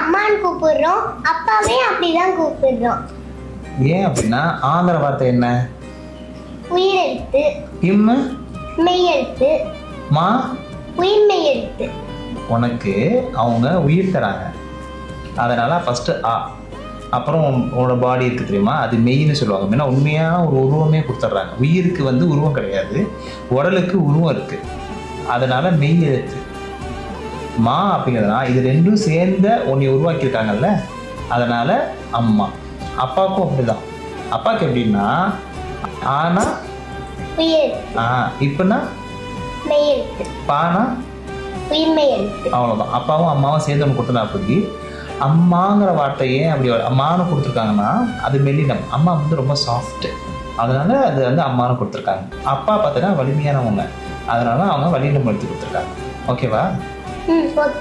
அம்மான்னு கூப்பிடுறோம், அப்பாவே அப்படிதான் கூப்பிடுறோம். ஏன் அப்படின்னா ஆங்கிற வார்த்தை என்ன? உயிரெழுத்து. இம்மு மெய்யெழுத்து. மா உயிர்மெய் எழுத்து. உனக்கு அவங்க உயிர் தராங்க, அதனால ஃபர்ஸ்ட் ஆ, அப்புறம் உன்னோட பாடி இருக்கு தெரியுமா, அது மெய்ன்னு சொல்லுவாங்க. ஏன்னா உண்மையான ஒரு உருவமே கொடுத்துட்றாங்க. உயிருக்கு வந்து உருவம் கிடையாது, உடலுக்கு உருவம் இருக்கு, அதனால மெய் எழுத்து. மா அப்படிங்கிறதுனா இது ரெண்டும் சேர்ந்த உன்னை உருவாக்கியிருக்காங்கல்ல, அதனால அம்மா. அப்பாவுக்கும் அப்படிதான். அப்பாவுக்கு எப்படின்னா ஆனா உயிரெழுத்து. இப்பன்னா மெய்யெழுத்து. பானா உயிர்மெய் எழுத்து. அவ்வளோதான். அப்பாவும் அம்மாவும் சேர்ந்து ஒன்று கொடுத்தா. அப்படி அம்மாங்கிற வார்த்தை ஏன் அப்படி அம்மானு கொடுத்துருக்காங்கன்னா அது மெல்லினம். அம்மா வந்து ரொம்ப சாஃப்ட், அதனால அது வந்து அம்மானு கொடுத்துருக்காங்க. அப்பா பார்த்தீங்கன்னா வலிமையானவங்க, அதனால அவங்க வலினம் எடுத்து கொடுத்துருக்காங்க. ஓகேவா? ஓகே.